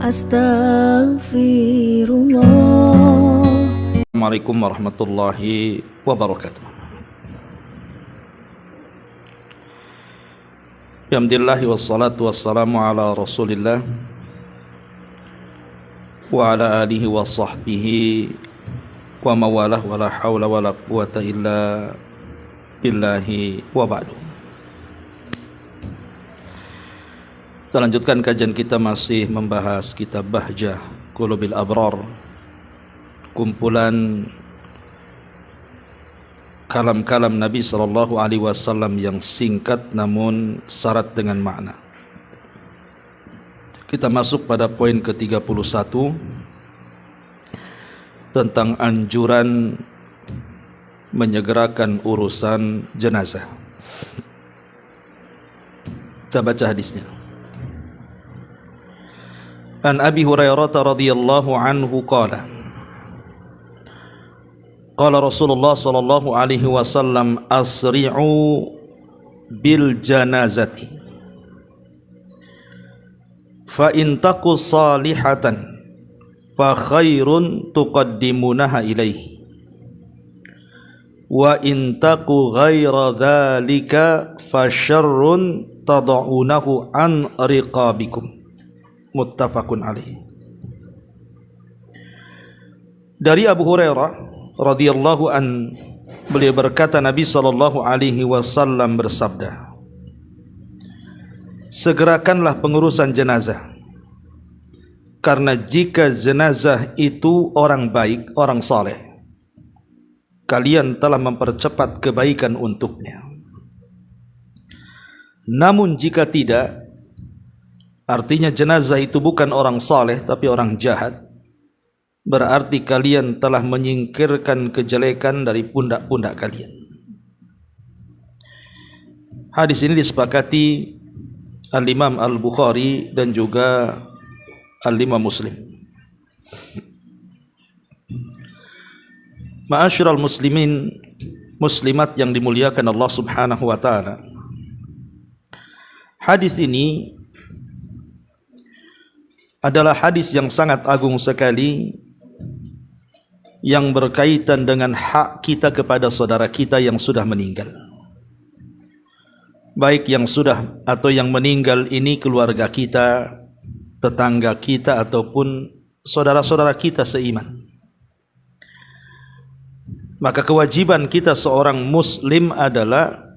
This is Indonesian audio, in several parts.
Astaghfirullah. Assalamualaikum warahmatullahi wabarakatuh. Alhamdulillah wassalatu wassalamu ala Rasulillah wa ala alihi wa sahbihi wa mawalah wa la hawla wa la quwata illa billahi wa ba'du. Kita lanjutkan kajian kita, masih membahas kitab Bahjah Qulubil Abrar, kumpulan kalam-kalam Nabi SAW yang singkat namun syarat dengan makna. Kita masuk pada poin ke-31 tentang anjuran menyegerakan urusan jenazah. Kita baca hadisnya. An Abi Hurairah radhiyallahu anhu qala qala Rasulullah sallallahu alaihi wasallam asri'u bil janazati fa in taku salihatan fa khairun tuqaddimunaha ilaihi wa in taku ghaira dhalika fa syarrun tad'unahu an riqabikum. Muttafaqun alaih. Dari Abu Hurairah radhiyallahu an, beliau berkata, Nabi sallallahu alaihi wasallam bersabda, segerakanlah pengurusan jenazah, karena jika jenazah itu orang baik, orang saleh, kalian telah mempercepat kebaikan untuknya. Namun jika tidak, artinya jenazah itu bukan orang saleh tapi orang jahat, berarti kalian telah menyingkirkan kejelekan dari pundak-pundak kalian. Hadis ini disepakati Al-Imam Al-Bukhari dan juga Al-Imam Muslim. Ma'asyiral muslimin muslimat yang dimuliakan Allah Subhanahu wa taala. Hadis ini adalah hadis yang sangat agung sekali, yang berkaitan dengan hak kita kepada saudara kita yang sudah meninggal. Baik yang sudah atau yang meninggal ini keluarga kita, tetangga kita, ataupun saudara-saudara kita seiman. Maka kewajiban kita seorang muslim adalah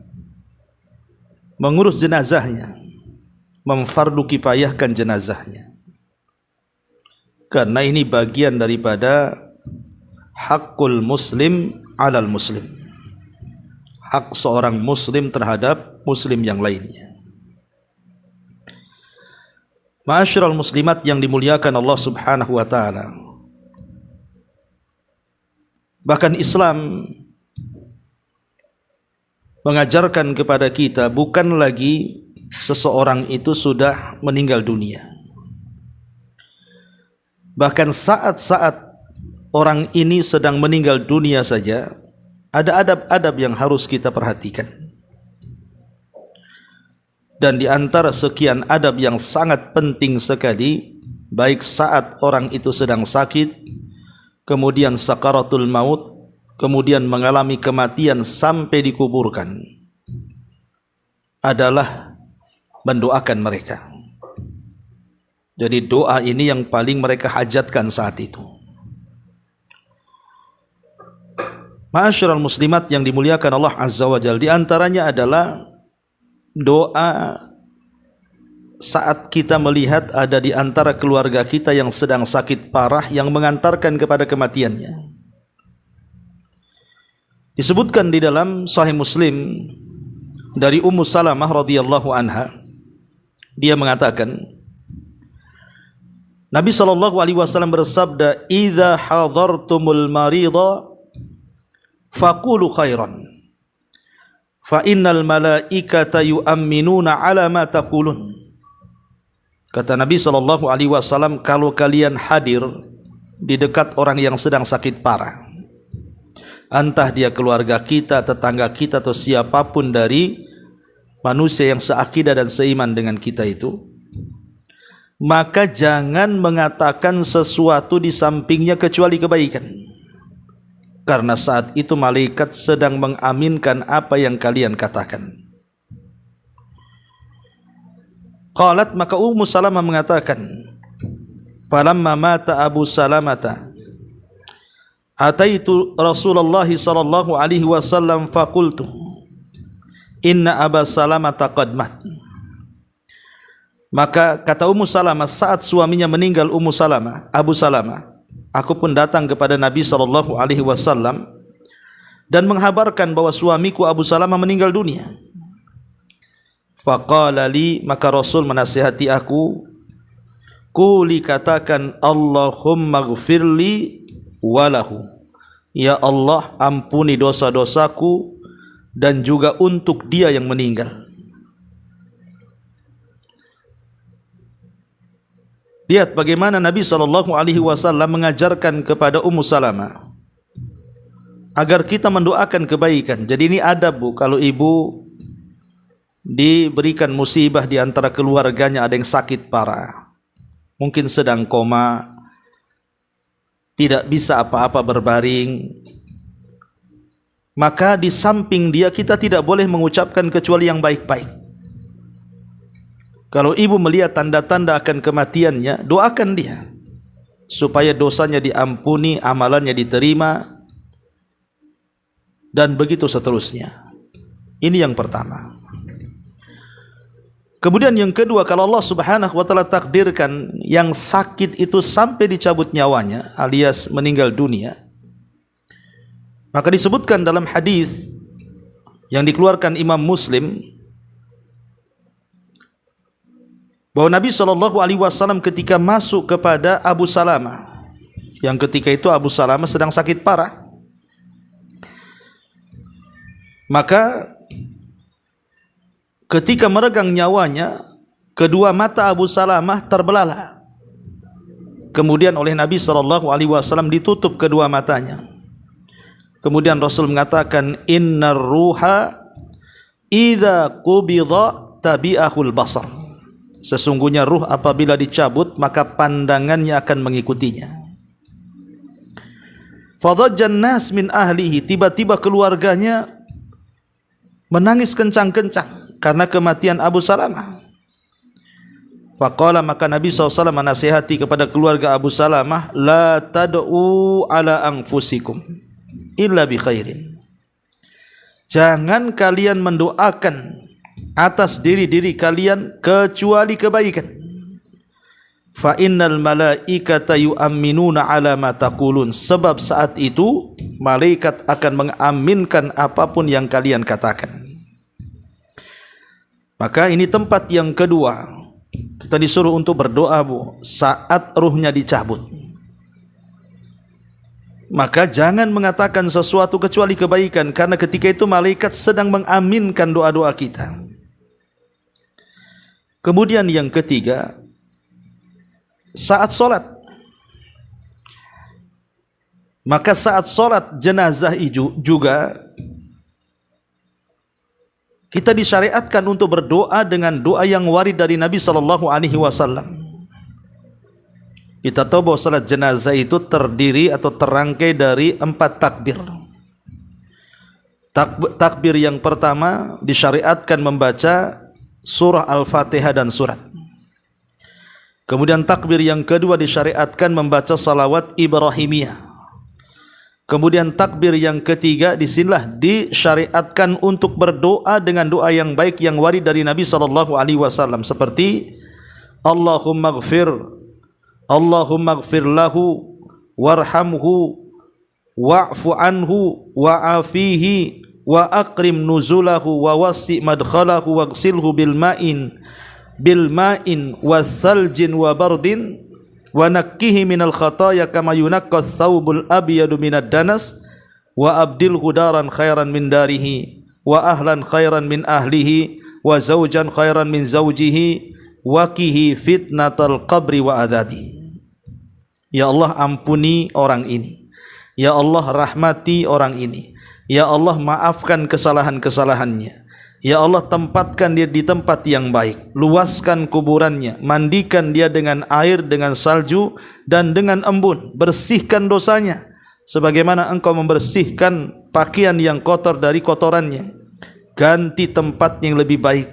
mengurus jenazahnya, memfardu kifayahkan jenazahnya. Karena ini bagian daripada hakul muslim alal muslim, hak seorang muslim terhadap muslim yang lainnya. Ma'asyiral muslimat yang dimuliakan Allah Subhanahu wa taala, bahkan Islam mengajarkan kepada kita bukan lagi seseorang itu sudah meninggal dunia. Bahkan saat-saat orang ini sedang meninggal dunia saja, ada adab-adab yang harus kita perhatikan. Dan di antara sekian adab yang sangat penting sekali, baik saat orang itu sedang sakit, kemudian sakaratul maut, kemudian mengalami kematian sampai dikuburkan, adalah mendoakan mereka. Jadi doa ini yang paling mereka hajatkan saat itu. Ma'asyiral muslimat yang dimuliakan Allah Azza wa Jalla, di antaranya adalah doa saat kita melihat ada di antara keluarga kita yang sedang sakit parah, yang mengantarkan kepada kematiannya. Disebutkan di dalam Sahih Muslim dari Ummu Salamah radhiyallahu anha, dia mengatakan, Nabi SAW bersabda, "Idza hadartumul marida faqulu khairan, fa innal malaikata yu'minuna ala ma taqulun." Kata Nabi SAW, kalau kalian hadir di dekat orang yang sedang sakit parah, entah dia keluarga kita, tetangga kita, atau siapapun dari manusia yang seakidah dan seiman dengan kita itu, maka jangan mengatakan sesuatu di sampingnya kecuali kebaikan, karena saat itu malaikat sedang mengaminkan apa yang kalian katakan. Qalat, maka Ummu Salamah mengatakan, falamma mata Abu Salamata ataitu Rasulullah sallallahu alaihi wasallam faqultu inna Abu Salamata qad mat. Maka kata Ummu Salamah, saat suaminya meninggal Abu Salamah, aku pun datang kepada Nabi sallallahu alaihi wasallam dan menghabarkan bahwa suamiku Abu Salamah meninggal dunia. Faqala li, maka Rasul menasihati aku, quli, katakan, Allahumma ghfirli walahu, ya Allah ampuni dosa-dosaku dan juga untuk dia yang meninggal. Lihat bagaimana Nabi SAW mengajarkan kepada Ummu Salamah agar kita mendoakan kebaikan. Jadi ini adab, Bu, kalau ibu diberikan musibah di antara keluarganya, ada yang sakit parah, mungkin sedang koma, tidak bisa apa-apa berbaring, maka di samping dia kita tidak boleh mengucapkan kecuali yang baik-baik. Kalau ibu melihat tanda-tanda akan kematiannya, doakan dia supaya dosanya diampuni, amalannya diterima, dan begitu seterusnya. Ini yang pertama. Kemudian yang kedua, kalau Allah Subhanahu wa taala takdirkan yang sakit itu sampai dicabut nyawanya alias meninggal dunia, maka disebutkan dalam hadis yang dikeluarkan Imam Muslim bahwa Nabi SAW ketika masuk kepada Abu Salamah, yang ketika itu Abu Salamah sedang sakit parah, maka ketika meregang nyawanya, kedua mata Abu Salamah terbelalak. Kemudian oleh Nabi SAW ditutup kedua matanya. Kemudian Rasul mengatakan, innar ruha idza qubidha tabi'ahul basar. Sesungguhnya ruh apabila dicabut maka pandangannya akan mengikutinya. Fadajjan nas min ahlihi, tiba-tiba keluarganya menangis kencang-kencang karena kematian Abu Salamah. Faqala, maka Nabi SAW menasihati kepada keluarga Abu Salamah, la tad'u ala anfusikum illa bi khairin. Jangan kalian mendoakan atas diri-diri kalian kecuali kebaikan. Fa innal malaikata yu'minuna ala ma taqulun. Sebab saat itu malaikat akan mengaminkan apapun yang kalian katakan. Maka ini tempat yang kedua, kita disuruh untuk berdoa, Bu, saat ruhnya dicabut. Maka jangan mengatakan sesuatu kecuali kebaikan, karena ketika itu malaikat sedang mengaminkan doa-doa kita. Kemudian yang ketiga, saat solat. Maka saat solat jenazah juga kita disyariatkan untuk berdoa dengan doa yang warid dari Nabi SAW. Kita tahu bahwa salat jenazah itu terdiri atau terangkai dari 4 takbir. Takbir yang pertama disyariatkan membaca surah Al-Fatihah dan surat. Kemudian takbir yang kedua disyariatkan membaca salawat Ibrahimiyah. Kemudian takbir yang ketiga disinilah disyariatkan untuk berdoa dengan doa yang baik yang warid dari Nabi SAW, seperti Allahumma ghfir lahu warhamhu wa'fu anhu wa'afihi wa akrim nuzulahu wa wasi' madkhalahu waghsilhu bil ma'in wasaljin wa bardin wa nakkihi minal khataya kama yunaqqa thawbul abyadu minad danas wa abdilhu daran khairan min darihi wa ahlan khairan min ahlihi wa zawjan khairan min zawjihi wa qihi fitnatal qabri wa adzabi. Ya Allah, ampuni orang ini. Ya Allah, rahmati orang ini. Ya Allah, maafkan kesalahan-kesalahannya. Ya Allah, tempatkan dia di tempat yang baik, luaskan kuburannya, mandikan dia dengan air, dengan salju dan dengan embun, bersihkan dosanya sebagaimana Engkau membersihkan pakaian yang kotor dari kotorannya. Ganti tempat yang lebih baik,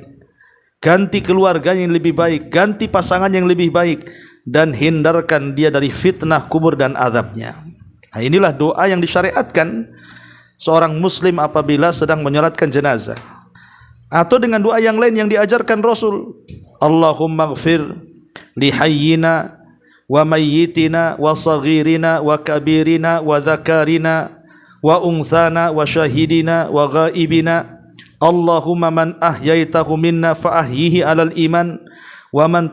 ganti keluarga yang lebih baik, ganti pasangan yang lebih baik, dan hindarkan dia dari fitnah kubur dan azabnya. Nah, inilah doa yang disyariatkan seorang muslim apabila sedang menyolatkan jenazah. Atau dengan doa yang lain yang diajarkan Rasul, Allahumma ighfir li hayyina wa mayyitina wa saghirina wa kabirina wa dzakarina wa unthana wa syahidina wa ghaibina. Allahumma man ahyaitahu minna fa ahyihi alal iman wa man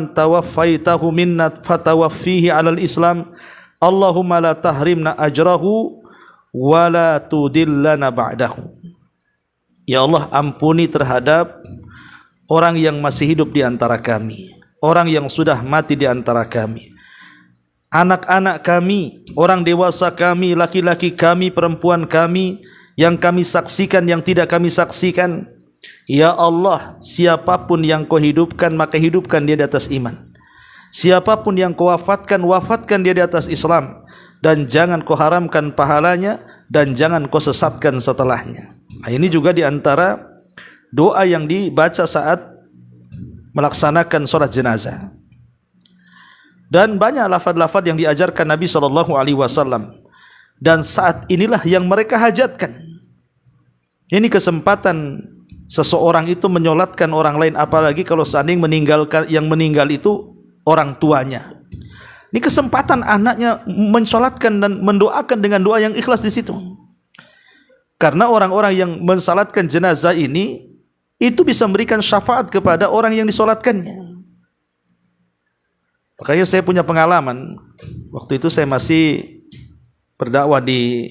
tawaffaitahu minna fatawaffihi alal islam. Allahumma la tahrimna ajrahu wa la tudillana ba'dahu. Ya Allah, ampuni terhadap orang yang masih hidup di antara kami, orang yang sudah mati di antara kami, anak-anak kami, orang dewasa kami, laki-laki kami, perempuan kami, yang kami saksikan, yang tidak kami saksikan. Ya Allah, siapapun yang Kau hidupkan, maka hidupkan dia di atas iman. Siapapun yang Kau wafatkan, wafatkan dia di atas Islam. Dan jangan Kau haramkan pahalanya, dan jangan Kau sesatkan setelahnya. Nah, ini juga di antara doa yang dibaca saat melaksanakan sholat jenazah. Dan banyak lafaz-lafaz yang diajarkan Nabi SAW. Dan saat inilah yang mereka hajatkan. Ini kesempatan seseorang itu menyolatkan orang lain, apalagi kalau seandainya meninggalkan, yang meninggal itu orang tuanya. Ini kesempatan anaknya mensolatkan dan mendoakan dengan doa yang ikhlas di situ. Karena orang-orang yang mensalatkan jenazah ini itu bisa memberikan syafaat kepada orang yang disolatkannya. Makanya saya punya pengalaman. Waktu itu saya masih berdakwah di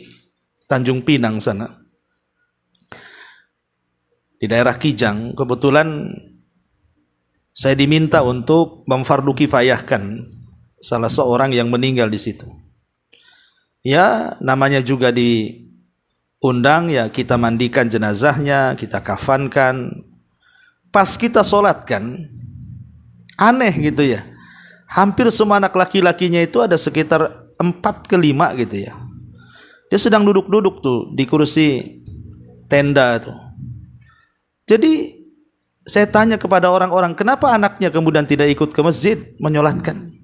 Tanjung Pinang sana, di daerah Kijang. Kebetulan saya diminta untuk memfardu kifayahkan salah seorang yang meninggal di situ. Ya, namanya juga diundang, ya kita mandikan jenazahnya, kita kafankan. Pas kita solatkan, aneh gitu ya. Hampir semua anak laki-lakinya itu ada sekitar 4 ke 5 gitu ya. Dia sedang duduk-duduk tuh di kursi tenda tuh. Jadi saya tanya kepada orang-orang, kenapa anaknya kemudian tidak ikut ke masjid menyolatkan?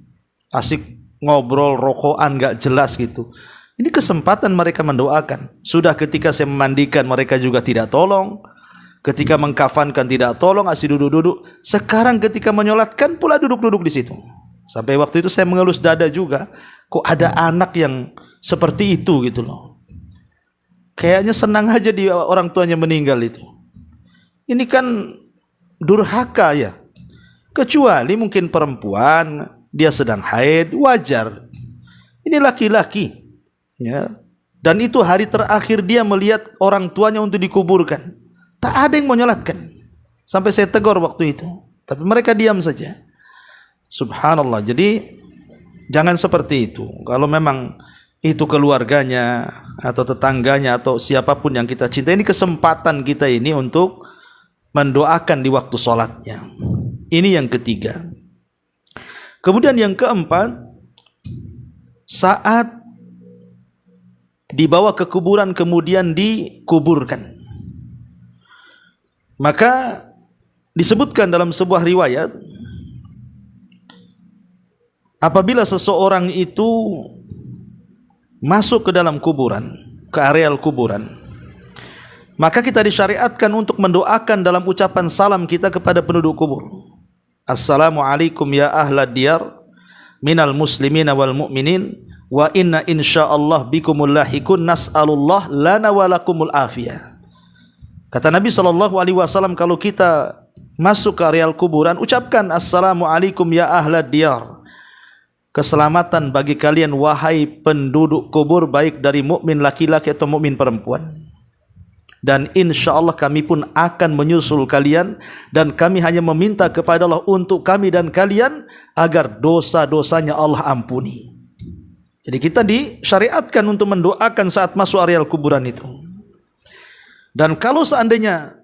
Asik ngobrol, rokokan gak jelas gitu. Ini kesempatan mereka mendoakan. Sudah ketika saya memandikan, mereka juga tidak tolong. Ketika mengkafankan tidak tolong, asik duduk-duduk. Sekarang ketika menyolatkan pula duduk-duduk di situ. Sampai waktu itu saya mengelus dada juga. Kok ada anak yang seperti itu gitu loh. Kayaknya senang aja di orang tuanya meninggal itu. Ini kan durhaka ya. Kecuali mungkin perempuan, dia sedang haid, wajar. Ini laki-laki, ya. Dan itu hari terakhir dia melihat orang tuanya untuk dikuburkan. Tak ada yang menyolatkan. Sampai saya tegur waktu itu. Tapi mereka diam saja. Subhanallah. Jadi jangan seperti itu. Kalau memang itu keluarganya atau tetangganya atau siapapun yang kita cintai, ini kesempatan kita ini untuk mendoakan di waktu sholatnya. Ini yang ketiga. Kemudian yang keempat, saat dibawa ke kuburan kemudian dikuburkan, maka disebutkan dalam sebuah riwayat, apabila seseorang itu masuk ke dalam kuburan, ke areal kuburan, maka kita disyariatkan untuk mendoakan dalam ucapan salam kita kepada penduduk kubur. Assalamualaikum ya ahlad diyar minal muslimina wal mu'minin wa inna insyaallah bikumul lahikun nas'alullah lana wa lakumul afiyah. Kata Nabi SAW, kalau kita masuk ke areal kuburan, ucapkan Assalamualaikum ya ahlad diyar. Keselamatan bagi kalian wahai penduduk kubur, baik dari mukmin laki-laki atau mukmin perempuan. Dan insya Allah kami pun akan menyusul kalian, dan kami hanya meminta kepada Allah untuk kami dan kalian agar dosa-dosanya Allah ampuni. Jadi kita disyariatkan untuk mendoakan saat masuk areal kuburan itu. Dan kalau seandainya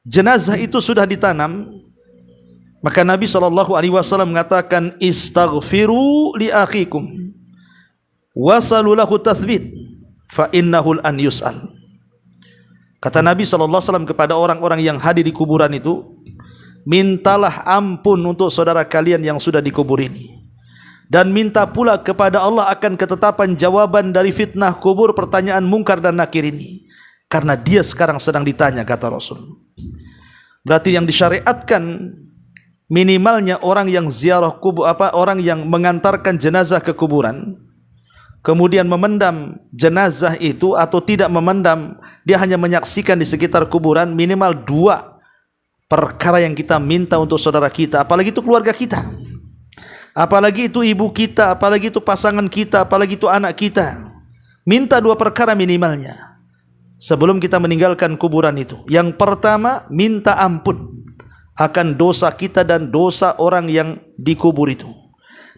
jenazah itu sudah ditanam, maka Nabi SAW mengatakan, istaghfiru li akhikum wasalu lahu tathbit fa innahu an yus'al. Kata Nabi SAW kepada orang-orang yang hadir di kuburan itu, mintalah ampun untuk saudara kalian yang sudah dikubur ini, dan minta pula kepada Allah akan ketetapan jawaban dari fitnah kubur, pertanyaan mungkar dan nakir ini, karena dia sekarang sedang ditanya, kata Rasul. Berarti yang disyariatkan minimalnya orang yang ziarah kubur, orang yang mengantarkan jenazah ke kuburan, kemudian memendam jenazah itu atau tidak memendam, dia hanya menyaksikan di sekitar kuburan, minimal 2 perkara yang kita minta untuk saudara kita, apalagi itu keluarga kita, apalagi itu ibu kita, apalagi itu pasangan kita, apalagi itu anak kita. Minta 2 perkara minimalnya sebelum kita meninggalkan kuburan itu. Yang pertama, minta ampun akan dosa kita dan dosa orang yang dikubur itu.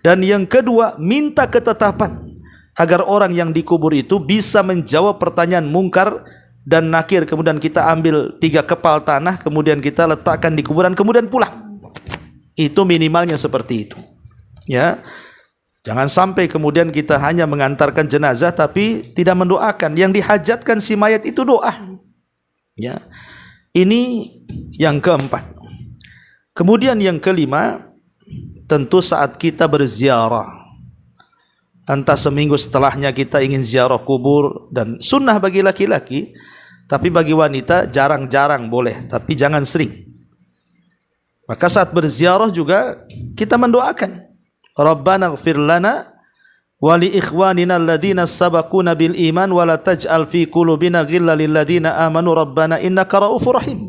Dan yang kedua, minta ketetapan agar orang yang dikubur itu bisa menjawab pertanyaan mungkar dan nakir. Kemudian kita ambil 3 kepal tanah, kemudian kita letakkan di kuburan, kemudian pulang. Itu minimalnya seperti itu. Ya, jangan sampai kemudian kita hanya mengantarkan jenazah tapi tidak mendoakan. Yang dihajatkan si mayat itu doa. Ya, ini yang keempat. Kemudian yang kelima, tentu saat kita berziarah, entah seminggu setelahnya kita ingin ziarah kubur, dan sunnah bagi laki-laki, tapi bagi wanita jarang-jarang boleh, tapi jangan sering. Maka saat berziarah juga kita mendoakan, Rabbana ighfir lana wa li ikhwanina alladhina sabaquna bil iman wa la taj'al fi qulubina ghillan lil ladzina amanu rabbana innaka raufur rahim.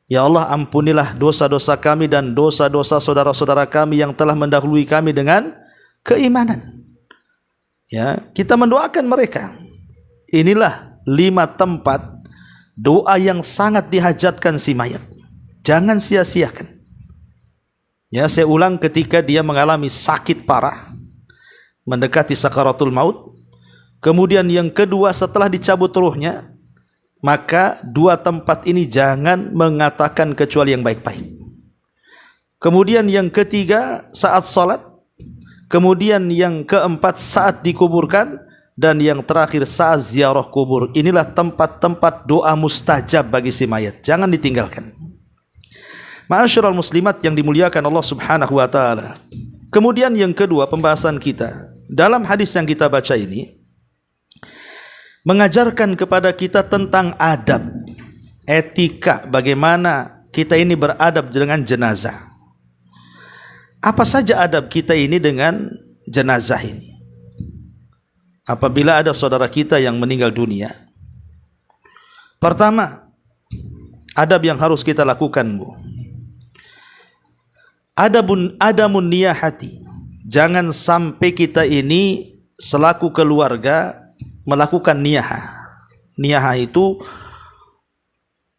Ya Allah, ampunilah dosa-dosa kami dan dosa-dosa saudara-saudara kami yang telah mendahului kami dengan keimanan. Ya, kita mendoakan mereka. Inilah 5 tempat doa yang sangat dihajatkan si mayat. Jangan sia-siakan. Ya, saya ulang, ketika dia mengalami sakit parah, mendekati sakaratul maut, kemudian yang kedua setelah dicabut ruhnya, maka 2 tempat ini jangan mengatakan kecuali yang baik-baik. Kemudian yang ketiga saat salat, kemudian yang keempat saat dikuburkan, dan yang terakhir saat ziarah kubur. Inilah tempat-tempat doa mustajab bagi si mayat, jangan ditinggalkan. Ma'asyiral muslimat yang dimuliakan Allah Subhanahu wa taala. Kemudian yang kedua pembahasan kita dalam hadis yang kita baca ini mengajarkan kepada kita tentang adab, etika, bagaimana kita ini beradab dengan jenazah. Apa saja adab kita ini dengan jenazah ini? Apabila ada saudara kita yang meninggal dunia, pertama, adab yang harus kita lakukan, Bu, adamun niyahati. Jangan sampai kita ini selaku keluarga melakukan niyahah. Niyahah itu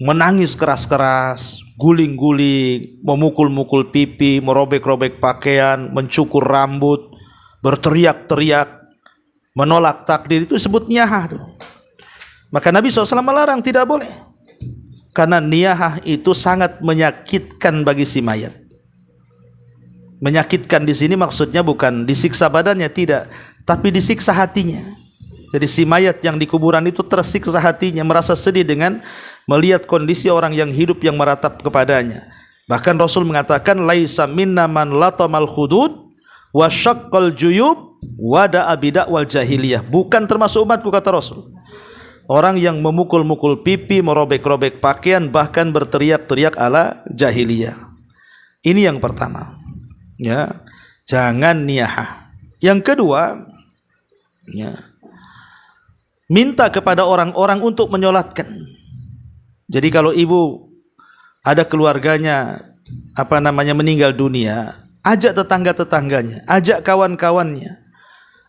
menangis keras-keras, guling-guling, memukul-mukul pipi, merobek-robek pakaian, mencukur rambut, berteriak-teriak, menolak takdir, itu disebut niyahah tuh. Maka Nabi SAW melarang, tidak boleh. Karena niyahah itu sangat menyakitkan bagi si mayat. Menyakitkan di sini maksudnya bukan disiksa badannya, tidak, tapi disiksa hatinya. Jadi si mayat yang di kuburan itu tersiksa hatinya, merasa sedih dengan melihat kondisi orang yang hidup yang meratap kepadanya. Bahkan Rasul mengatakan, laisa minna man latamal khudud wa syaqqal juyub wa da'a bid'wal jahiliyah. Bukan termasuk umatku, kata Rasul, orang yang memukul-mukul pipi, merobek-robek pakaian, bahkan berteriak-teriak ala jahiliyah. Ini yang pertama. Ya, jangan niyahah. Yang kedua, ya, minta kepada orang-orang untuk menyolatkan. Jadi kalau ibu ada keluarganya meninggal dunia, ajak tetangga-tetangganya, ajak kawan-kawannya,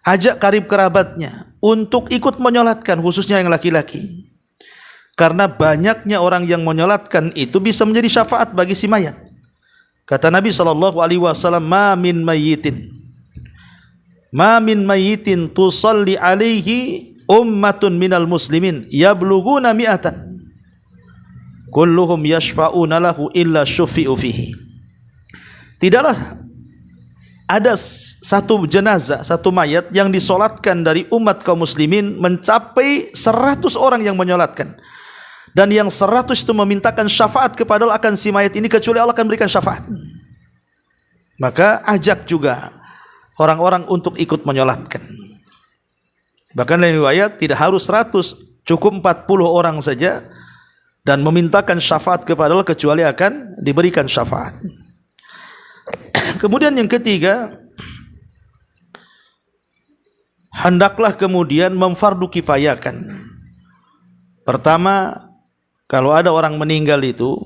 ajak karib kerabatnya untuk ikut menyolatkan, khususnya yang laki-laki. Karena banyaknya orang yang menyolatkan itu bisa menjadi syafaat bagi si mayat. Kata Nabi SAW, ma min mayyitin tusalli alaihi ummatun minal muslimin yablughuna mi'atan kulluhum yashfa'una lahu illa syufi'u fihi. Tidaklah ada satu jenazah, satu mayat yang disolatkan dari umat kaum muslimin mencapai 100 orang yang menyolatkan, dan yang 100 itu memintakan syafaat kepada Allah akan si mayat ini, kecuali Allah akan berikan syafaat. Maka ajak juga orang-orang untuk ikut menyolatkan. Bahkan dalam riwayat tidak harus 100, cukup 40 orang saja dan memintakan syafaat kepada Allah, kecuali akan diberikan syafaat. Kemudian yang ketiga, hendaklah kemudian memfardu kifayakan. Pertama, kalau ada orang meninggal itu,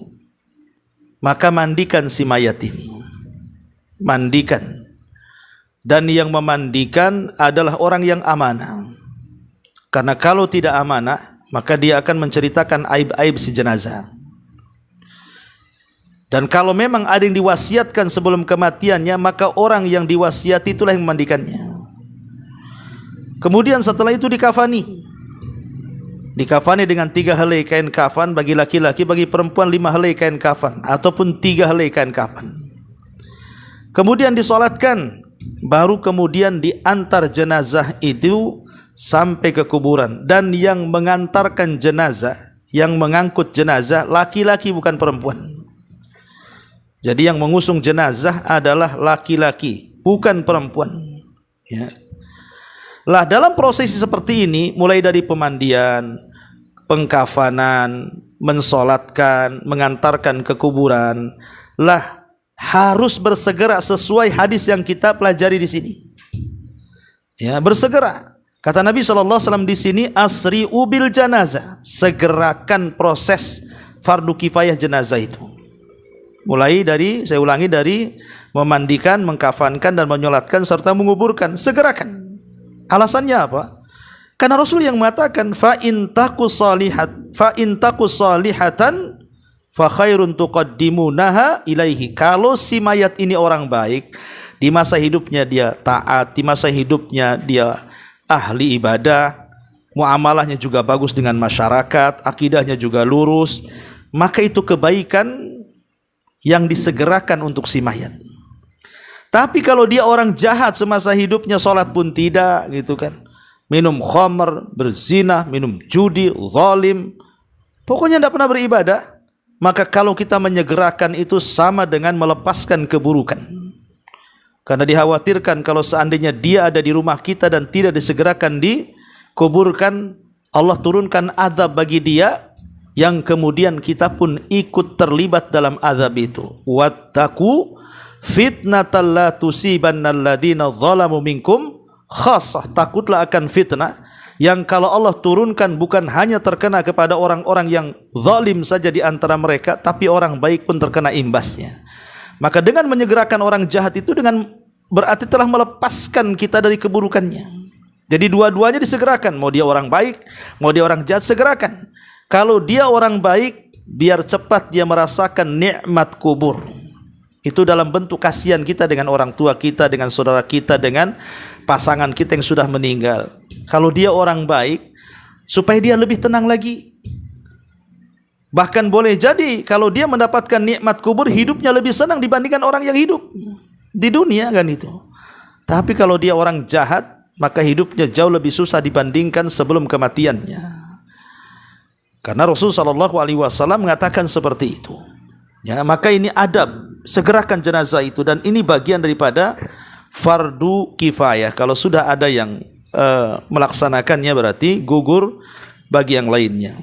maka mandikan si mayat ini. Mandikan. Dan yang memandikan adalah orang yang amanah. Karena kalau tidak amanah, maka dia akan menceritakan aib-aib si jenazah. Dan kalau memang ada yang diwasiatkan sebelum kematiannya, maka orang yang diwasiati itulah yang memandikannya. Kemudian setelah itu dikafani. Dikafani dengan 3 helai kain kafan bagi laki-laki, bagi perempuan 5 helai kain kafan, ataupun 3 helai kain kafan. Kemudian disolatkan, baru kemudian diantar jenazah itu sampai ke kuburan. Dan yang mengantarkan jenazah, yang mengangkut jenazah, laki-laki bukan perempuan. Jadi yang mengusung jenazah adalah laki-laki, bukan perempuan. Ya. Lah dalam prosesi seperti ini, mulai dari pemandian, pengkafanan, mensolatkan, mengantarkan ke kuburan, lah harus bersegera sesuai hadis yang kita pelajari di sini. Ya, bersegera. Kata Nabi SAW di sini, asri'u bil janazah, segerakan proses fardu kifayah jenazah itu. Mulai dari, saya ulangi, dari memandikan, mengkafankan dan menyolatkan serta menguburkan, segerakan. Alasannya apa? Karena Rasul yang mengatakan fa in taku salihatan fa khairun tuqaddimunaha ilaihi. Kalau si mayat ini orang baik, di masa hidupnya dia taat, di masa hidupnya dia ahli ibadah, muamalahnya juga bagus dengan masyarakat, akidahnya juga lurus, maka itu kebaikan yang disegerakan untuk si mayat. Tapi kalau dia orang jahat semasa hidupnya, sholat pun tidak, gitu kan, minum khamr, berzina, minum judi, zalim, pokoknya tidak pernah beribadah, maka kalau kita menyegerakan itu sama dengan melepaskan keburukan. Karena dikhawatirkan kalau seandainya dia ada di rumah kita dan tidak disegerakan dikuburkan, Allah turunkan azab bagi dia, yang kemudian kita pun ikut terlibat dalam azab itu. Wattaqu fitnatal la tusibanna alladziina zalamu minkum khassah. Takutlah akan fitnah yang kalau Allah turunkan bukan hanya terkena kepada orang-orang yang zalim saja di antara mereka, tapi orang baik pun terkena imbasnya. Maka dengan menyegerakan orang jahat itu, dengan berarti telah melepaskan kita dari keburukannya. Jadi dua-duanya disegerakan, mau dia orang baik, mau dia orang jahat, segerakan. Kalau dia orang baik, biar cepat dia merasakan nikmat kubur. Itu dalam bentuk kasihan kita dengan orang tua kita, dengan saudara kita, dengan pasangan kita yang sudah meninggal. Kalau dia orang baik, supaya dia lebih tenang lagi. Bahkan boleh jadi kalau dia mendapatkan nikmat kubur, hidupnya lebih senang dibandingkan orang yang hidup di dunia, kan itu. Tapi kalau dia orang jahat, maka hidupnya jauh lebih susah dibandingkan sebelum kematiannya. Karena Rasulullah SAW mengatakan seperti itu. Ya, maka ini adab, segerakan jenazah itu, dan ini bagian daripada fardu kifayah. Kalau sudah ada yang melaksanakannya, berarti gugur bagi yang lainnya.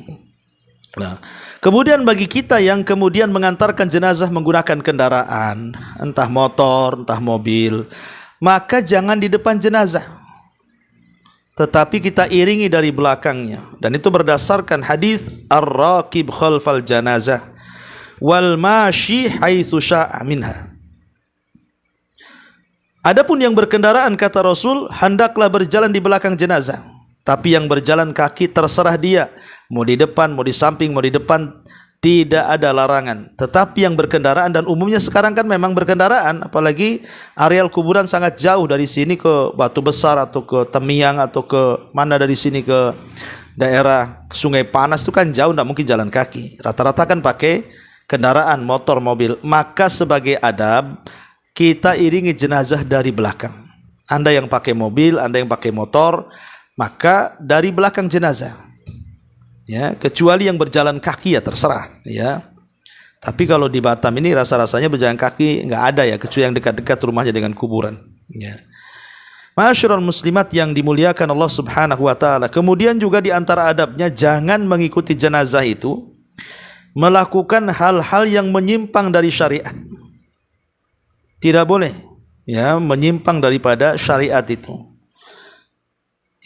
Nah, kemudian bagi kita yang kemudian mengantarkan jenazah menggunakan kendaraan, entah motor, entah mobil, maka jangan di depan jenazah, tetapi kita iringi dari belakangnya. Dan itu berdasarkan hadis ar-raqib khalfal janazah wal mashi haitsu sya'a minha. Adapun yang berkendaraan, kata Rasul, hendaklah berjalan di belakang jenazah. Tapi yang berjalan kaki terserah dia, mau di depan, mau di samping, mau di depan, tidak ada larangan. Tetapi yang berkendaraan, dan umumnya sekarang kan memang berkendaraan, apalagi areal kuburan sangat jauh dari sini ke Batu Besar atau ke Temiang atau ke mana dari sini ke daerah Sungai Panas itu kan jauh, tidak mungkin jalan kaki. Rata-rata kan pakai kendaraan, motor, mobil. Maka sebagai adab kita iringi jenazah dari belakang. Anda yang pakai mobil, Anda yang pakai motor, maka dari belakang jenazah. Ya, kecuali yang berjalan kaki ya terserah, ya. Tapi kalau di Batam ini rasa-rasanya berjalan kaki nggak ada ya, kecuali yang dekat-dekat rumahnya dengan kuburan. Ya. Ma'asyiral muslimat yang dimuliakan Allah Subhanahu wa taala. Kemudian juga di antara adabnya jangan mengikuti jenazah itu melakukan hal-hal yang menyimpang dari syariat. Tidak boleh ya menyimpang daripada syariat itu.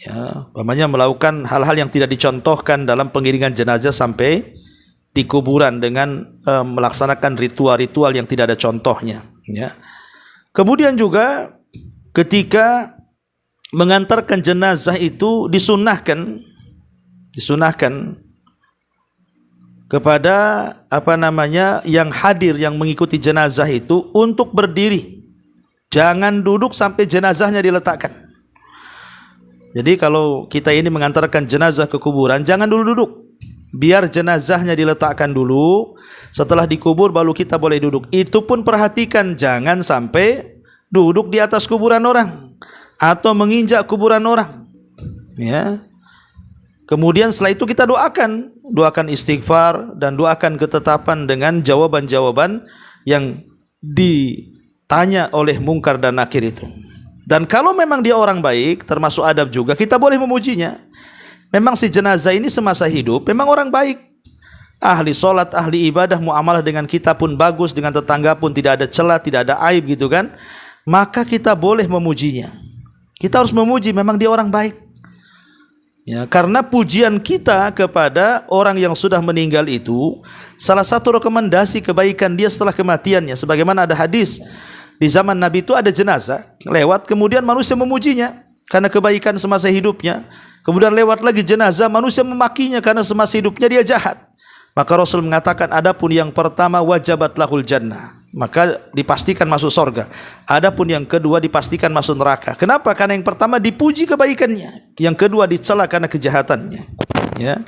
Ya, umpamanya melakukan hal-hal yang tidak dicontohkan dalam pengiringan jenazah sampai di kuburan dengan melaksanakan ritual-ritual yang tidak ada contohnya. Ya. Kemudian juga ketika mengantarkan jenazah itu disunahkan kepada yang hadir yang mengikuti jenazah itu untuk berdiri, jangan duduk sampai jenazahnya diletakkan. Jadi kalau kita ini mengantarkan jenazah ke kuburan, jangan dulu duduk. Biar jenazahnya diletakkan dulu, setelah dikubur baru kita boleh duduk. Itu pun perhatikan, jangan sampai duduk di atas kuburan orang atau menginjak kuburan orang. Ya. Kemudian setelah itu kita doakan istighfar dan doakan ketetapan dengan jawaban-jawaban yang ditanya oleh Munkar dan Nakir itu. Dan kalau memang dia orang baik, termasuk adab juga, kita boleh memujinya. Memang si jenazah ini semasa hidup memang orang baik, ahli sholat, ahli ibadah, muamalah dengan kita pun bagus, dengan tetangga pun tidak ada celah, tidak ada aib gitu kan. Maka kita boleh memujinya. Kita harus memuji, memang dia orang baik. Ya, karena pujian kita kepada orang yang sudah meninggal itu salah satu rekomendasi kebaikan dia setelah kematiannya. Sebagaimana ada hadis, di zaman Nabi itu ada jenazah lewat, kemudian manusia memujinya karena kebaikan semasa hidupnya. Kemudian lewat lagi jenazah, manusia memakinya karena semasa hidupnya dia jahat. Maka Rasul mengatakan, adapun yang pertama wajabat lahul jannah, maka dipastikan masuk surga. Adapun yang kedua dipastikan masuk neraka. Kenapa? Karena yang pertama dipuji kebaikannya, yang kedua dicela karena kejahatannya. Ya.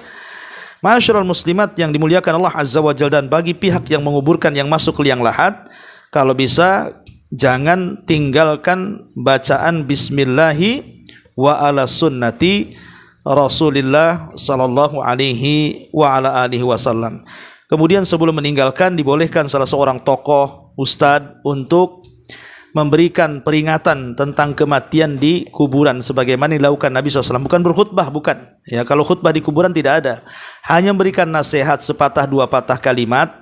Ma'asyiral muslimat yang dimuliakan Allah Azza wa Jalla, dan bagi pihak yang menguburkan yang masuk ke liang lahat, kalau bisa jangan tinggalkan bacaan bismillahi wa ala sunnati Rasulillah sallallahu alaihi wa ala alihi wasallam. Kemudian sebelum meninggalkan dibolehkan salah seorang tokoh, ustadz, untuk memberikan peringatan tentang kematian di kuburan sebagaimana dilakukan Nabi SAW. Bukan berkhutbah, bukan. Ya, kalau khutbah di kuburan tidak ada. Hanya memberikan nasihat sepatah dua patah kalimat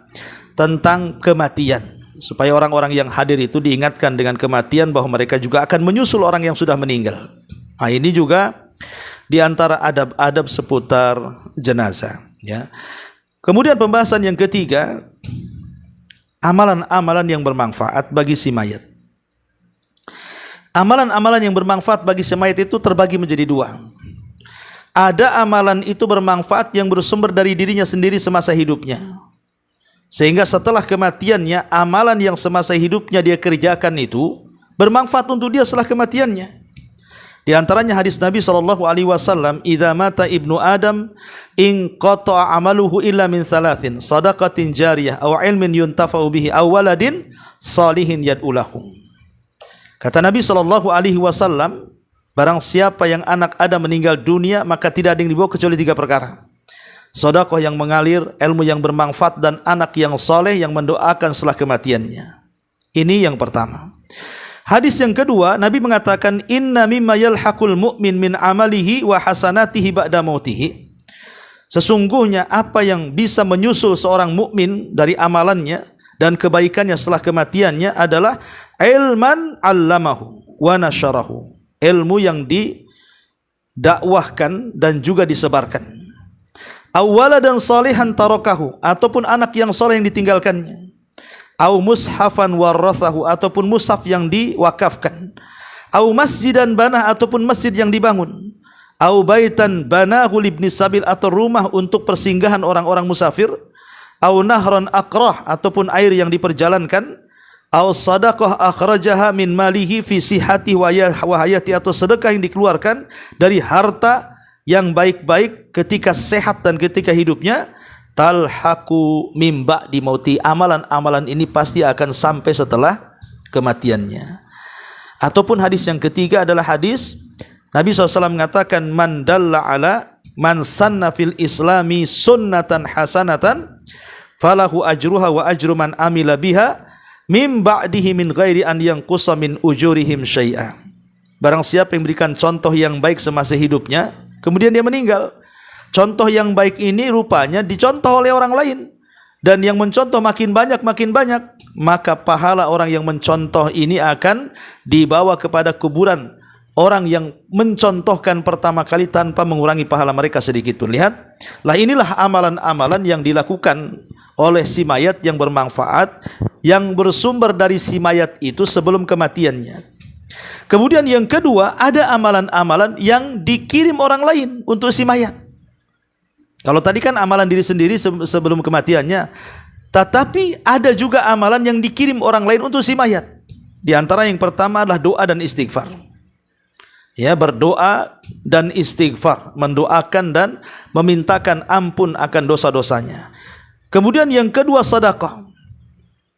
tentang kematian, supaya orang-orang yang hadir itu diingatkan dengan kematian, bahwa mereka juga akan menyusul orang yang sudah meninggal. Nah, ini juga di antara adab-adab seputar jenazah. Ya. Kemudian pembahasan yang ketiga, amalan-amalan yang bermanfaat bagi si mayat. Amalan-amalan yang bermanfaat bagi si mayat itu terbagi menjadi dua. Ada amalan itu bermanfaat yang bersumber dari dirinya sendiri semasa hidupnya, sehingga setelah kematiannya amalan yang semasa hidupnya dia kerjakan itu bermanfaat untuk dia setelah kematiannya. Di antaranya hadis Nabi SAW, "Idza mata ibnu Adam in qata'a amaluhu illa min thalathin, sadaqatin jariyah aw ilmin yuntafa'u bihi aw waladin salihin yad'u lahu." Kata Nabi SAW, barang siapa yang anak Adam meninggal dunia, maka tidak ada yang dibawa kecuali tiga perkara: sedekah yang mengalir, ilmu yang bermanfaat, dan anak yang soleh yang mendoakan setelah kematiannya. Ini yang pertama. Hadis yang kedua, Nabi mengatakan, inna mimma yalhaqul mu'min min amalihi wa hasanatihi ba'da mautihi. Sesungguhnya apa yang bisa menyusul seorang mukmin dari amalannya dan kebaikannya setelah kematiannya adalah ilman 'allamahu wa nasyarahu. Ilmu yang didakwahkan dan juga disebarkan. Awwaladan salihan tarakahu, ataupun anak yang soleh yang ditinggalkannya. Au mushafan warathahu, ataupun mushaf yang diwakafkan. Au masjidan banah, ataupun masjid yang dibangun. Au baitan banahu libni sabil, atau rumah untuk persinggahan orang-orang musafir. au nahran aqrah, ataupun air yang diperjalankan, au sadaqah akhrajaha min malihi fi sihhati wa hayati, atau sedekah yang dikeluarkan dari harta yang baik-baik ketika sehat dan ketika hidupnya, talhaqu mim ba'di mauti, amalan-amalan ini pasti akan sampai setelah kematiannya. Ataupun hadis yang ketiga adalah hadis Nabi SAW mengatakan, man dalla ala man sanna fil islami sunnatan hasanatan falahu ajruha wa ajru man amila biha mim ba'dihi min ghairi an yanqusa min ujurihim syai'a. Barang siapa yang berikan contoh yang baik semasa hidupnya, kemudian dia meninggal, contoh yang baik ini rupanya dicontoh oleh orang lain, dan yang mencontoh makin banyak, maka pahala orang yang mencontoh ini akan dibawa kepada kuburan orang yang mencontohkan pertama kali tanpa mengurangi pahala mereka sedikit pun. Lihat, lah inilah amalan-amalan yang dilakukan oleh si mayat yang bermanfaat, yang bersumber dari si mayat itu sebelum kematiannya. Kemudian yang kedua, ada amalan-amalan yang dikirim orang lain untuk si mayat. Kalau tadi kan amalan diri sendiri sebelum kematiannya, tetapi ada juga amalan yang dikirim orang lain untuk si mayat. Di antara yang pertama adalah doa dan istighfar. Ya, berdoa dan istighfar, mendoakan dan memintakan ampun akan dosa-dosanya. Kemudian yang kedua, sedekah.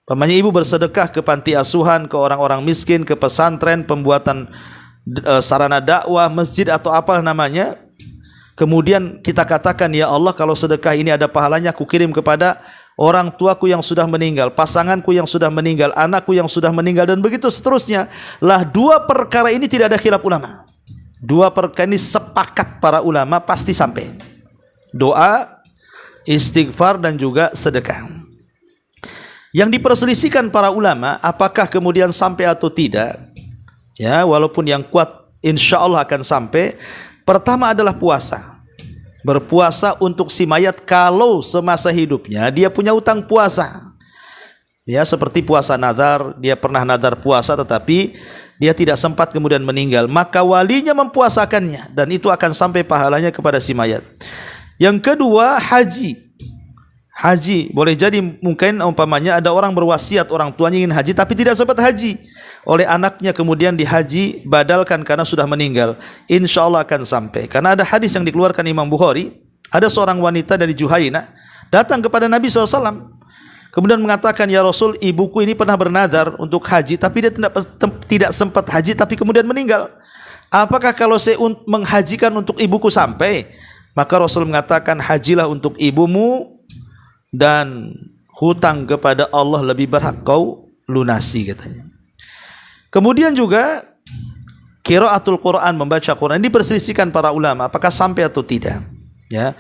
Pamannya ibu bersedekah ke panti asuhan, ke orang-orang miskin, ke pesantren, pembuatan sarana dakwah, masjid atau apalah namanya. Kemudian kita katakan, ya Allah, kalau sedekah ini ada pahalanya, aku kirim kepada orang tuaku yang sudah meninggal, pasanganku yang sudah meninggal, anakku yang sudah meninggal, dan begitu seterusnya. Lah, dua perkara ini tidak ada khilaf ulama. Dua perkara ini sepakat para ulama pasti sampai. Doa, istighfar, dan juga sedekah. Yang diperselisihkan para ulama apakah kemudian sampai atau tidak, ya, walaupun yang kuat insya Allah akan sampai. Pertama adalah puasa. Berpuasa untuk si mayat kalau semasa hidupnya dia punya utang puasa. Ya, seperti puasa nazar, dia pernah nazar puasa tetapi dia tidak sempat kemudian meninggal, maka walinya mempuasakannya dan itu akan sampai pahalanya kepada si mayat. Yang kedua, haji. Haji, boleh jadi mungkin umpamanya ada orang berwasiat, orang tuanya ingin haji tapi tidak sempat haji, oleh anaknya kemudian dihaji badalkan karena sudah meninggal, insya Allah akan sampai. Karena ada hadis yang dikeluarkan Imam Bukhari, ada seorang wanita dari Juhainah datang kepada Nabi SAW, kemudian mengatakan, ya Rasul, ibuku ini pernah bernazar untuk haji tapi dia tidak sempat haji tapi kemudian meninggal. Apakah kalau saya menghajikan untuk ibuku sampai? Maka Rasul mengatakan, hajilah untuk ibumu dan hutang kepada Allah lebih berhak kau lunasi, katanya. Kemudian juga qiraatul Quran, membaca Quran, diperselisihkan para ulama apakah sampai atau tidak, ya.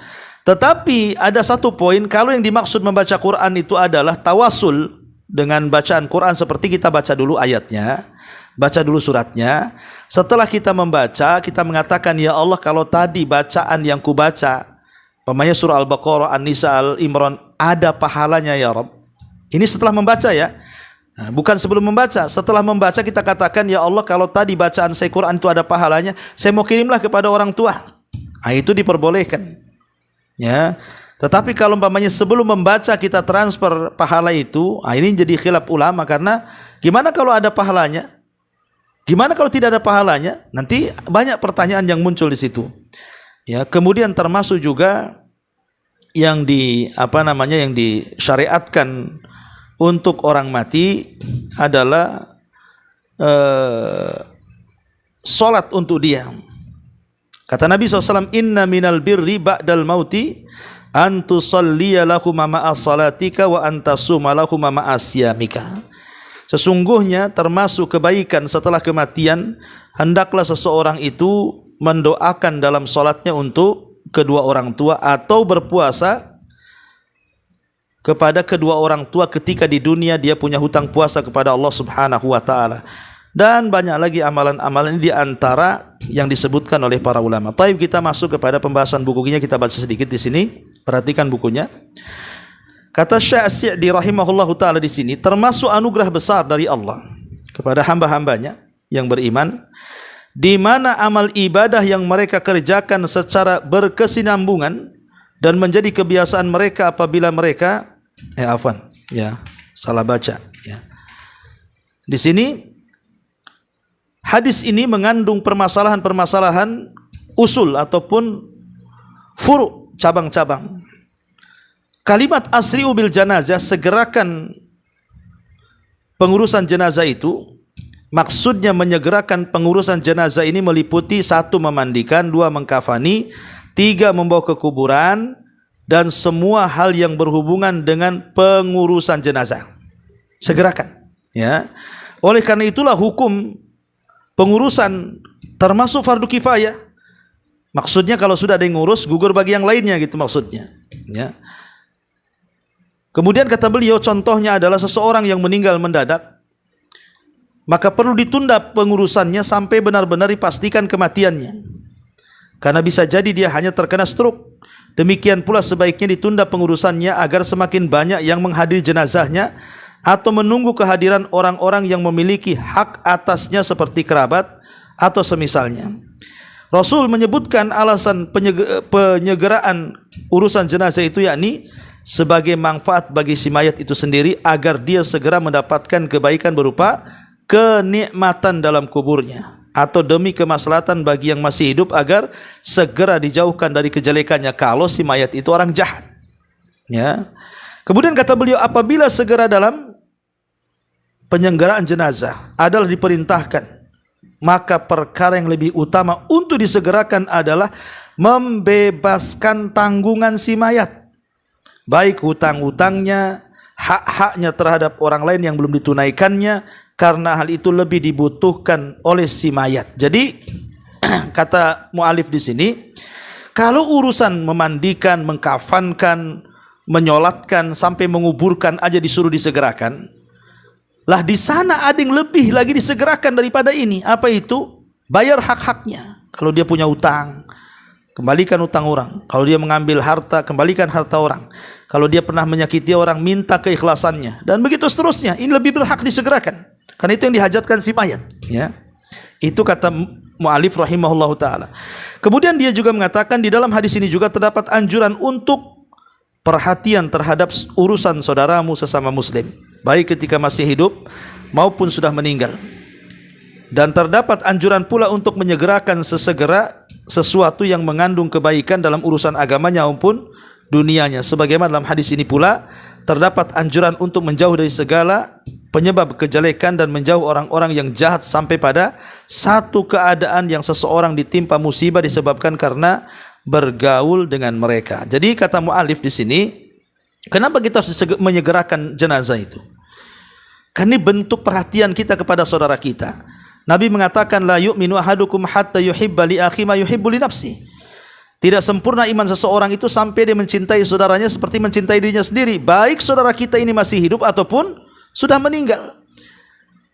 Tetapi ada satu poin, kalau yang dimaksud membaca Quran itu adalah tawasul dengan bacaan Quran, seperti kita baca dulu ayatnya, baca dulu suratnya, setelah kita membaca kita mengatakan, ya Allah, kalau tadi bacaan yang ku baca, umpamanya surah Al-Baqarah, An-Nisa, Al-Imran, ada pahalanya ya Rabb. Ini setelah membaca, ya. Nah, bukan sebelum membaca. Setelah membaca kita katakan, ya Allah, kalau tadi bacaan saya Quran itu ada pahalanya, saya mau kirimlah kepada orang tua. Nah, itu diperbolehkan. Ya. Tetapi kalau umpamanya sebelum membaca kita transfer pahala itu, ini jadi khilaf ulama, karena gimana kalau ada pahalanya? Gimana kalau tidak ada pahalanya? Nanti banyak pertanyaan yang muncul di situ. Ya, kemudian termasuk juga yang yang disyariatkan untuk orang mati adalah salat untuk dia. Kata Nabi SAW, inna minal birri ba'dal mauti an tusalliya lahum ma'a salatika wa antasuma lahum ma'a siyamika. Sesungguhnya termasuk kebaikan setelah kematian, hendaklah seseorang itu mendoakan dalam salatnya untuk kedua orang tua atau berpuasa kepada kedua orang tua ketika di dunia dia punya hutang puasa kepada Allah Subhanahu wa taala. Dan banyak lagi amalan-amalan ini di antara yang disebutkan oleh para ulama. Taib, kita masuk kepada pembahasan bukunya, kita baca sedikit di sini. Perhatikan bukunya. Kata Syekh As-Sa'di rahimahullahu taala di sini, termasuk anugerah besar dari Allah kepada hamba-hambanya yang beriman, di mana amal ibadah yang mereka kerjakan secara berkesinambungan dan menjadi kebiasaan mereka apabila mereka Afwan, ya, salah baca, ya. Di sini hadis ini mengandung permasalahan-permasalahan usul ataupun furu', cabang-cabang. Kalimat asri'u bil janazah, segerakan pengurusan jenazah itu, maksudnya menyegerakan pengurusan jenazah ini meliputi 1. Memandikan, 2. Mengkafani, 3. Membawa ke kuburan, dan semua hal yang berhubungan dengan pengurusan jenazah. Segerakan, ya. Oleh karena itulah hukum pengurusan termasuk fardu kifayah. Maksudnya kalau sudah ada yang ngurus, gugur bagi yang lainnya, gitu maksudnya, ya. Kemudian kata beliau, contohnya adalah seseorang yang meninggal mendadak, maka perlu ditunda pengurusannya sampai benar-benar dipastikan kematiannya. Karena bisa jadi dia hanya terkena stroke. Demikian pula sebaiknya ditunda pengurusannya agar semakin banyak yang menghadiri jenazahnya atau menunggu kehadiran orang-orang yang memiliki hak atasnya seperti kerabat atau semisalnya. Rasul menyebutkan alasan penyegeraan urusan jenazah itu yakni sebagai manfaat bagi si mayat itu sendiri agar dia segera mendapatkan kebaikan berupa kenikmatan dalam kuburnya, atau demi kemaslahatan bagi yang masih hidup agar segera dijauhkan dari kejelekannya kalau si mayat itu orang jahat, ya. Kemudian kata beliau, apabila segera dalam penyelenggaraan jenazah adalah diperintahkan, maka perkara yang lebih utama untuk disegerakan adalah membebaskan tanggungan si mayat, baik hutang-hutangnya, hak-haknya terhadap orang lain yang belum ditunaikannya, karena hal itu lebih dibutuhkan oleh si mayat. Jadi kata mu'alif di sini, kalau urusan memandikan, mengkafankan, menyolatkan sampai menguburkan aja disuruh disegerakan, lah di sana ada yang lebih lagi disegerakan daripada ini. Apa itu? Bayar hak-haknya. Kalau dia punya utang, kembalikan utang orang. Kalau dia mengambil harta, kembalikan harta orang. Kalau dia pernah menyakiti orang, minta keikhlasannya, dan begitu seterusnya. Ini lebih berhak disegerakan, karena itu yang dihajatkan si mayat, ya. Itu kata mu'alif rahimahullahu ta'ala. Kemudian dia juga mengatakan di dalam hadis ini juga terdapat anjuran untuk perhatian terhadap urusan saudaramu sesama muslim, baik ketika masih hidup maupun sudah meninggal. Dan terdapat anjuran pula untuk menyegerakan sesegera sesuatu yang mengandung kebaikan dalam urusan agamanya maupun dunianya. Sebagaimana dalam hadis ini pula terdapat anjuran untuk menjauh dari segala penyebab kejelekan dan menjauh orang-orang yang jahat sampai pada satu keadaan yang seseorang ditimpa musibah disebabkan karena bergaul dengan mereka. Jadi kata mu'alif di sini, kenapa kita harus menyegerakan jenazah itu? Karena ini bentuk perhatian kita kepada saudara kita. Nabi mengatakan, la yu'minu ahadukum hatta yuhibba li akhi ma yuhibbu li nafsi. Tidak sempurna iman seseorang itu sampai dia mencintai saudaranya seperti mencintai dirinya sendiri, baik saudara kita ini masih hidup ataupun sudah meninggal,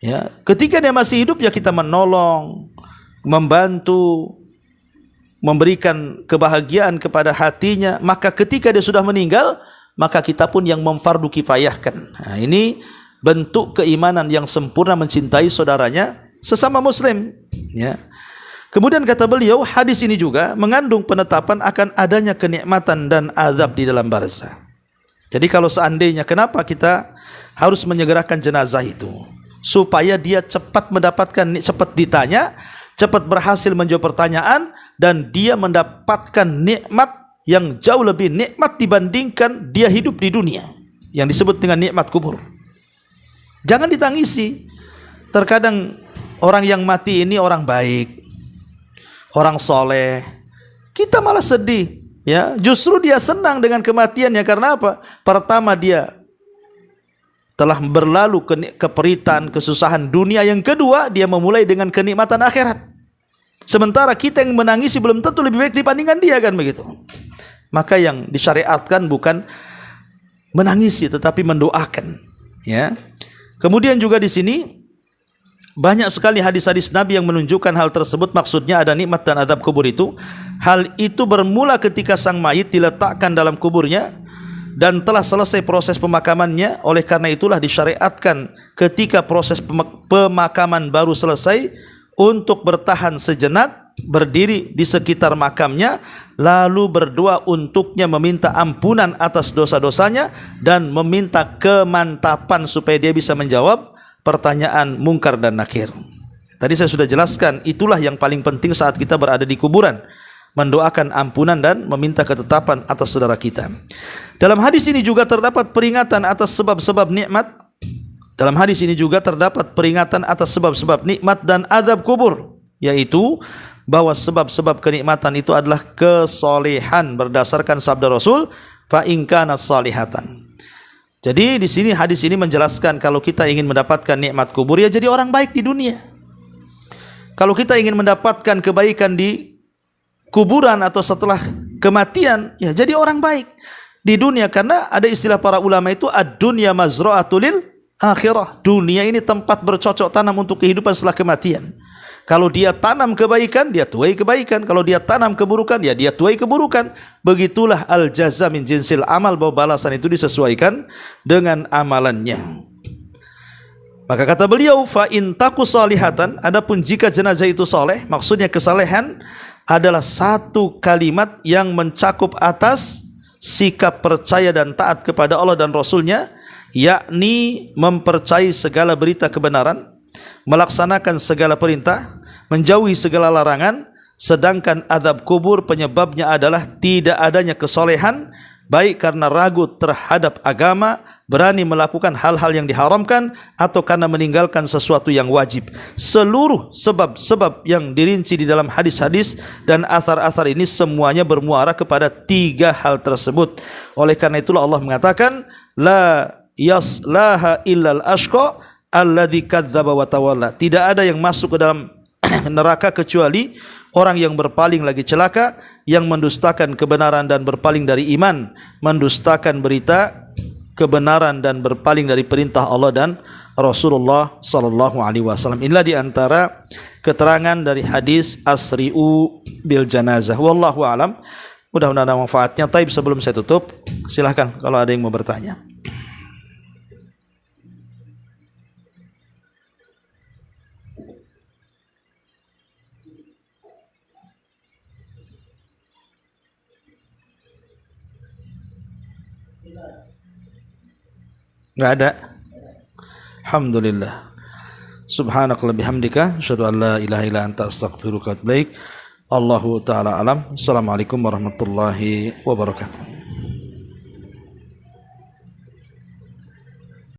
ya. Ketika dia masih hidup, ya kita menolong, membantu, memberikan kebahagiaan kepada hatinya. Maka ketika dia sudah meninggal, maka kita pun yang memfardu kifayahkan. Nah, ini bentuk keimanan yang sempurna, mencintai saudaranya sesama muslim, ya. Kemudian kata beliau, hadis ini juga mengandung penetapan akan adanya kenikmatan dan azab di dalam barzah. Jadi kalau seandainya, kenapa kita harus menyegerakan jenazah itu? Supaya dia cepat mendapatkan, cepat ditanya, cepat berhasil menjawab pertanyaan, dan dia mendapatkan nikmat yang jauh lebih nikmat dibandingkan dia hidup di dunia, yang disebut dengan nikmat kubur. Jangan ditangisi. Terkadang orang yang mati ini orang baik, orang soleh, kita malah sedih, ya. Justru dia senang dengan kematiannya. Karena apa? Pertama, dia telah berlalu keperitan, kesusahan dunia. Yang kedua, dia memulai dengan kenikmatan akhirat. Sementara kita yang menangisi belum tentu lebih baik dibandingkan dia, kan begitu. Maka yang disyariatkan bukan menangisi, tetapi mendoakan, ya. Kemudian juga di sini banyak sekali hadis-hadis Nabi yang menunjukkan hal tersebut. Maksudnya ada nikmat dan azab kubur itu. Hal itu bermula ketika sang mayit diletakkan dalam kuburnya dan telah selesai proses pemakamannya. Oleh karena itulah disyariatkan ketika proses pemakaman baru selesai untuk bertahan sejenak berdiri di sekitar makamnya, lalu berdoa untuknya, meminta ampunan atas dosa-dosanya, dan meminta kemantapan supaya dia bisa menjawab pertanyaan Munkar dan Nakir. Tadi saya sudah jelaskan, itulah yang paling penting saat kita berada di kuburan, mendoakan ampunan dan meminta ketetapan atas saudara kita. Dalam hadis ini juga terdapat peringatan atas sebab-sebab nikmat. Dalam hadis ini juga terdapat peringatan atas sebab-sebab nikmat dan azab kubur, yaitu bahwa sebab-sebab kenikmatan itu adalah kesolehan berdasarkan sabda Rasul, fa in kana salihatan. Jadi di sini hadis ini menjelaskan kalau kita ingin mendapatkan nikmat kubur, ya jadi orang baik di dunia. Kalau kita ingin mendapatkan kebaikan di kuburan atau setelah kematian, ya jadi orang baik di dunia. Karena ada istilah para ulama itu, ad-dunya mazra'atul lil akhirah. Dunia ini tempat bercocok tanam untuk kehidupan setelah kematian. Kalau dia tanam kebaikan, dia tuai kebaikan. Kalau dia tanam keburukan, ya dia tuai keburukan. Begitulah al-jaza min jinsil amal, bahwa balasan itu disesuaikan dengan amalannya. Maka kata beliau, fa in taku salihatan, adapun jika jenazah itu soleh, maksudnya kesalehan adalah satu kalimat yang mencakup atas sikap percaya dan taat kepada Allah dan Rasulnya, yakni mempercayai segala berita kebenaran, melaksanakan segala perintah, menjauhi segala larangan. Sedangkan azab kubur penyebabnya adalah tidak adanya kesolehan, baik karena ragu terhadap agama, berani melakukan hal-hal yang diharamkan, atau karena meninggalkan sesuatu yang wajib. Seluruh sebab-sebab yang dirinci di dalam hadis-hadis dan athar-athar ini semuanya bermuara kepada tiga hal tersebut. Oleh karena itulah Allah mengatakan, la yaslaha illal ashqa alladzi kadzdzaba wa tawalla. Tidak ada yang masuk ke dalam neraka kecuali orang yang berpaling lagi celaka, yang mendustakan kebenaran dan berpaling dari iman, mendustakan berita kebenaran dan berpaling dari perintah Allah dan Rasulullah sallallahu alaihi wasallam. Inilah di antara keterangan dari hadis asri'u bil janazah. Wallahu alam. Mudah-mudahan ada manfaatnya. Taib, sebelum saya tutup, silahkan kalau ada yang mau bertanya. Enggak ada. Alhamdulillah. Subhanakallahumma bihamdika asyhadu an la ilaha illa anta astaghfiruka wa atubu ilaik. Allahu taala alam. Assalamualaikum warahmatullahi wabarakatuh.